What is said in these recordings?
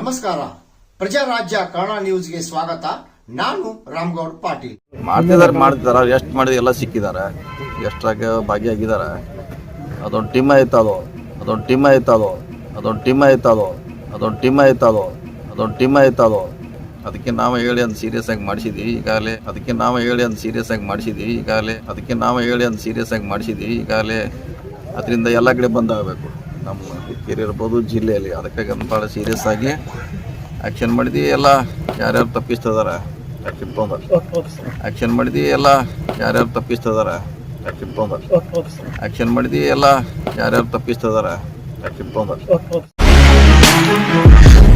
ನಮಸ್ಕಾರ. ಪ್ರಜಾರಾಜ್ಯ ಕನ್ನಡ ನ್ಯೂಸ್ಗೆ ಸ್ವಾಗತ. ನಾನು ರಾಮಗೌಡ ಪಾಟೀಲ್. ಮಾಡ್ತಿದಾರ ಎಷ್ಟು ಮಾಡಿದ ಎಲ್ಲ ಸಿಕ್ಕಿದ್ದಾರೆ, ಎಷ್ಟ್ರಾಗ ಭಾಗಿಯಾಗಿದ್ದಾರೆ. ಅದೊಂದು ಟೀಮ್ ಆಯ್ತದು. ಅದಕ್ಕೆ ನಾವು ಹೇಳಿ ಅಂತ ಸೀರಿಯಸ್ ಆಗಿ ಮಾಡಿಸಿದ್ವಿ ಈಗಾಗಲೇ. ಅದರಿಂದ ಎಲ್ಲ ಕಡೆ ಬಂದಾಗಬೇಕು. ನಮ್ಮ ಹಿರಿಯರು ಇರ್ಬೋದು ಜಿಲ್ಲೆಯಲ್ಲಿ. ಅದಕ್ಕಾಗಿ ಭಾಳ ಸೀರಿಯಸ್ ಆಗಿ ಆ್ಯಕ್ಷನ್ ಮಾಡಿದ್ವಿ. ಎಲ್ಲ ಯಾರ್ಯಾರು ತಪ್ಪಿಸ್ತಿದ್ದಾರೆ ಆ್ಯಕ್ಷನ್ ತೊಗೊಂಡ್ರೆ.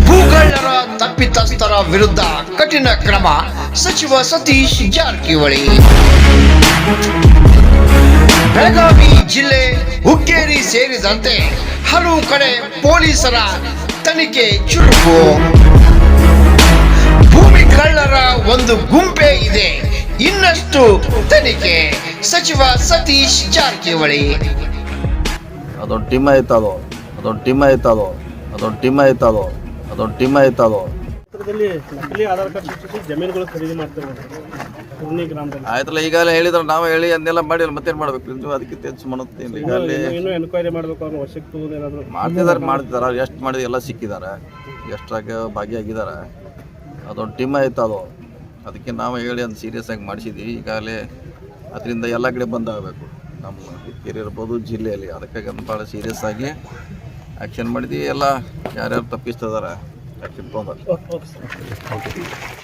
ಭೂಗಳ್ಳರ ತಪ್ಪಿತಸ್ಥರ ವಿರುದ್ಧ ಕಠಿಣ ಕ್ರಮ, ಸಚಿವ ಸತೀಶ್ ಜಾರಕಿಹೊಳಿ. ಬೆಳಗಾವಿ ಜಿಲ್ಲೆ ಹುಕ್ಕೇರಿ ಸೇರಿದಂತೆ ಹಲವು ಕಡೆ ಪೊಲೀಸರ ತನಿಖೆ ಚುರುಕು. ಭೂಮಿ ಕಳ್ಳರ ಒಂದು ಗುಂಪೇ ಇದೆ, ಇನ್ನಷ್ಟು ತನಿಖೆ. ಸಚಿವ ಸತೀಶ್ ಜಾರಕಿಹೊಳಿ. ಅದೊಂದು ಟೀಮ್ ಆಯ್ತದು. ನಕಲಿ ಆಧಾರ್ ಕಾರ್ಡ್ ಸೃಷ್ಟಿಸಿ ಜಮೀನುಗಳು ಖರೀದಿ ಮಾಡ್ತಿರ್ಬೋದು ಗ್ರಾಮದಲ್ಲಿ. ಆಯ್ತಲ್ಲ, ಈಗಾಗಲೇ ಹೇಳಿದ್ರೆ ನಾವು ಹೇಳಿ ಅದನ್ನೆಲ್ಲ ಮಾಡಿ ಮತ್ತೇನು ಮಾಡ್ಬೇಕು ನೀವು? ಅದಕ್ಕೆ ತೆಗೆದು ಮಾಡೋದು ಈಗಾಗಲೇ ಇನ್ನೂ ಎನ್ಕ್ವೈರಿ ಮಾಡಬೇಕು, ಅವ್ರನ್ನ ವಶಕ್ಕೆ ತಗೋದು ಏನಾದರೂ ಮಾಡ್ತಿದ್ದಾರೆ. ಎಷ್ಟು ಮಾಡಿದ ಎಲ್ಲ ಸಿಕ್ಕಿದ್ದಾರೆ, ಎಷ್ಟ್ರಾಗ ಭಾಗಿಯಾಗಿದ್ದಾರೆ. ಅದೊಂದು ಟೀಮ್ ಆಯ್ತದು. ಅದಕ್ಕೆ ನಾವು ಹೇಳಿ ಅಂತ ಸೀರಿಯಸ್ ಆಗಿ ಮಾಡಿಸಿದ್ವಿ ಈಗಾಗಲೇ. ಅದರಿಂದ ಎಲ್ಲ ಕಡೆ ಬಂದಾಗಬೇಕು. ನಮ್ಮ ಹಿರಿಯರು ಇರ್ಬೋದು ಜಿಲ್ಲೆಯಲ್ಲಿ. ಅದಕ್ಕಾಗಿ ಭಾಳ ಸೀರಿಯಸ್ ಆಗಿ ಆ್ಯಕ್ಷನ್ ಮಾಡಿದ್ವಿ. ಎಲ್ಲ ಯಾರ್ಯಾರು ತಪ್ಪಿಸ್ತಿದ್ದಾರೆ ಆ್ಯಕ್ಷನ್ ತೊಗೊಂಡ್ರೆ.